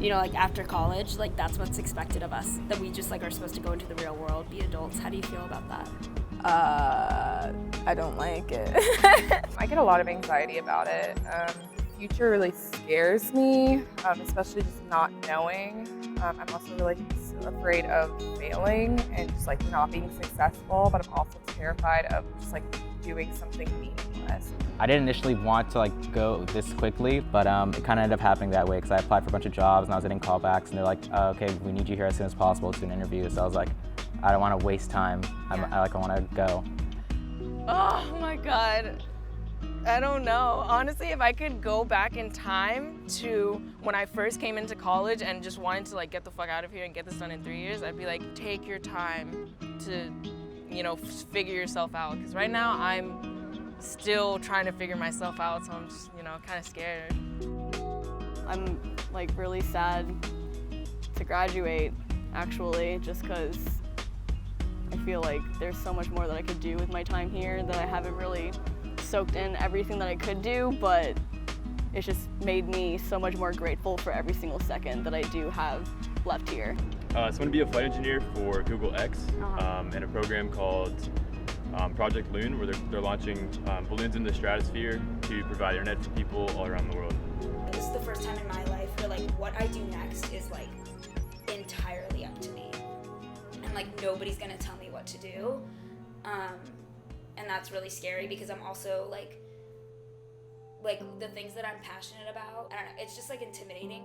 you know, like after college, like that's what's expected of us, that we just like are supposed to go into the real world, be adults. How do you feel about that? I don't like it. I get a lot of anxiety about it. The future really scares me, especially just not knowing. I'm also really afraid of failing and just like not being successful, but I'm also terrified of just like doing something meaningless. I didn't initially want to like go this quickly, but it kind of ended up happening that way because I applied for a bunch of jobs and I was getting callbacks and they're like, okay, we need you here as soon as possible to an interview. So I was like, I don't want to waste time. I want to go. Oh my God. I don't know. Honestly, if I could go back in time to when I first came into college and just wanted to like get the fuck out of here and get this done in 3 years, I'd be like, take your time to, you know, figure yourself out. Because right now I'm still trying to figure myself out, so I'm just, you know, kind of scared. I'm like really sad to graduate, actually, just because I feel like there's so much more that I could do with my time here that I haven't really soaked in everything that I could do, but it's just made me so much more grateful for every single second that I do have left here. So I'm going to be a flight engineer for Google X in a program called Project Loon, where they're launching balloons in the stratosphere to provide internet for people all around the world. This is the first time in my life where like what I do next is like entirely up to me. And like nobody's gonna tell me what to do. And that's really scary because I'm also like the things that I'm passionate about, I don't know, it's just like intimidating.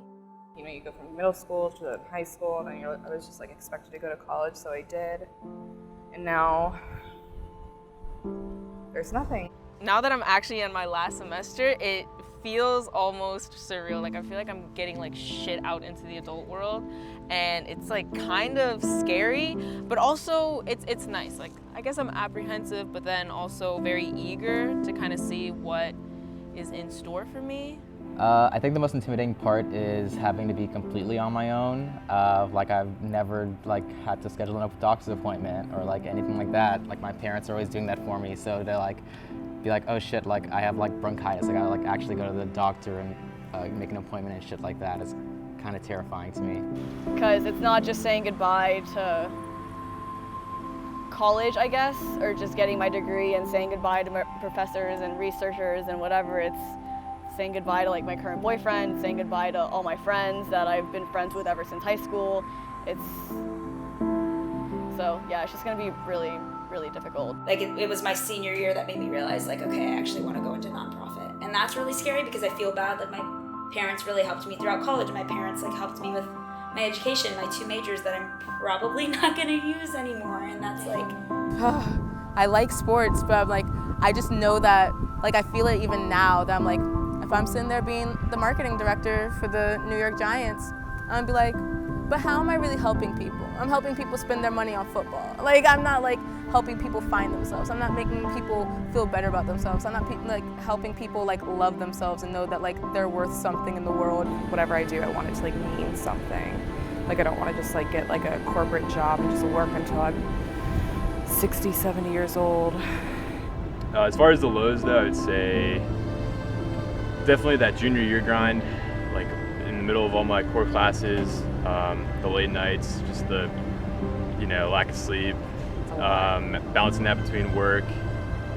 You know, you go from middle school to high school, and then I was just like expected to go to college, so I did. And now there's nothing. Now that I'm actually in my last semester, it feels almost surreal. Like I feel like I'm getting like shit out into the adult world, and it's like kind of scary, but also it's nice. Like I guess I'm apprehensive, but then also very eager to kind of see what is in store for me. I think the most intimidating part is having to be completely on my own. Like I've never like had to schedule a doctor's appointment or like anything like that. Like my parents are always doing that for me, so to like be like, oh shit, like I have like bronchitis, I gotta like actually go to the doctor and make an appointment and shit like that is kind of terrifying to me. Because it's not just saying goodbye to college, I guess, or just getting my degree and saying goodbye to my professors and researchers and whatever. It's saying goodbye to like my current boyfriend, saying goodbye to all my friends that I've been friends with ever since high school. So yeah, it's just gonna be really, really difficult. Like it was my senior year that made me realize like, okay, I actually want to go into nonprofit. And that's really scary because I feel bad. Like my parents really helped me throughout college. My parents like helped me with my education, my 2 majors that I'm probably not gonna use anymore. And that's like, I like sports, but I'm like, I just know that, like I feel it even now that I'm like, if I'm sitting there being the marketing director for the New York Giants, I'm gonna be like, but how am I really helping people? I'm helping people spend their money on football. Like I'm not like helping people find themselves. I'm not making people feel better about themselves. I'm not like helping people like love themselves and know that like they're worth something in the world. Whatever I do, I want it to like mean something. Like I don't want to just like get like a corporate job and just work until I'm 60, 70 years old. As far as the lows though, I would say definitely that junior year grind, like in the middle of all my core classes, the late nights, just the, you know, lack of sleep, balancing that between work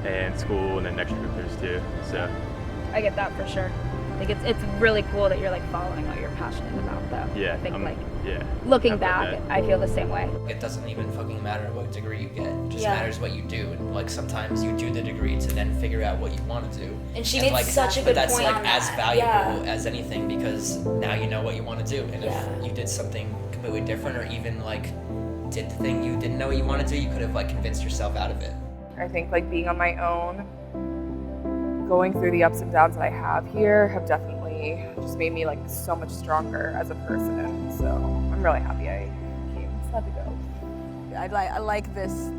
and school and then extracurriculars too. So I get that for sure. Like it's really cool that you're like following what you're passionate about though. yeah, I think yeah. looking back, I feel the same way. It doesn't even fucking matter what degree you get. It just Yeah. matters what you do. And like sometimes you do the degree to then figure out what you want to do. and she made like, such a but good that's point like on as that. valuable Yeah. as anything because now you know what you want to do. And Yeah. if you did something completely different or even like did the thing you didn't know you wanted to, you could have like convinced yourself out of it. I think like being on my own, going through the ups and downs that I have here have definitely just made me like so much stronger as a person. So I'm really happy I came. It's sad to go. I like this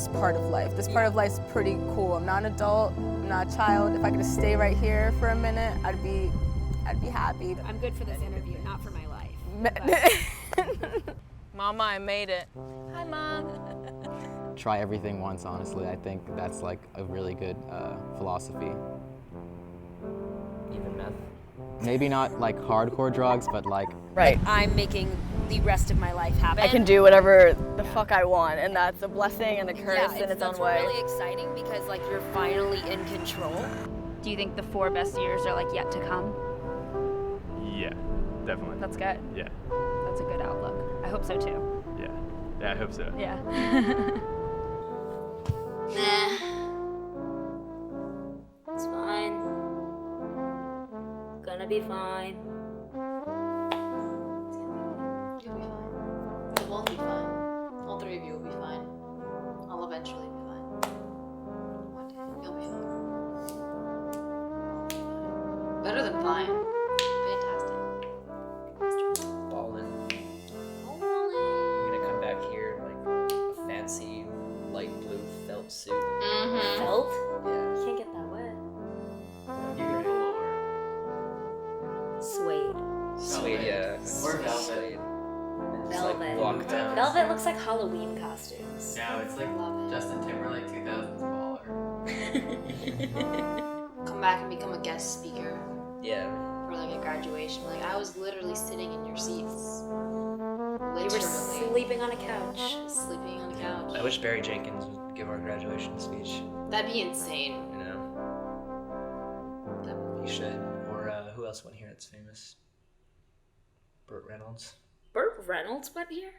part of life. This part of life's pretty cool. I'm not an adult, I'm not a child. If I could just stay right here for a minute, I'd be happy. I'm good for this interview, not for my life. Mama, I made it. Hi, Mom. Try everything once, honestly. I think that's like a really good philosophy. Even meth. maybe not like hardcore drugs, but like Right. I'm making the rest of my life happen. I can do whatever the fuck I want, and that's a blessing and a curse Yeah, in its own that's way. really exciting because like you're finally in control. Do you think the 4 best years are like yet to come? Yeah, definitely. That's good. Yeah, That's a good outlook. I hope so too. yeah, yeah. I hope so. Yeah. Nah. It's fine. Gonna be fine. You'll be fine. We'll both be fine. All 3 of you will be fine. I'll eventually be fine. One day, you'll be fine. Better than fine. Fantastic. Ballin'. I'm gonna come back here in like a fancy light blue felt suit. Mm-hmm. Felt? Yeah. You can't get that wet. You can Suede. Suede, yeah. Or velvet. Suede. And just, Velvet. like walk down. Velvet looks like Halloween costumes. No, it's like Love it. Justin Timberlake 2000s baller. Come back and become a guest speaker Yeah. for like a graduation. Like I was literally sitting in your seats. You were Literally. sleeping on a couch. Sleeping on the couch. I wish Barry Jenkins would give our graduation speech. That'd be insane. You know, That- he should. Or who else went here that's famous? Burt Reynolds. Burt Reynolds went here?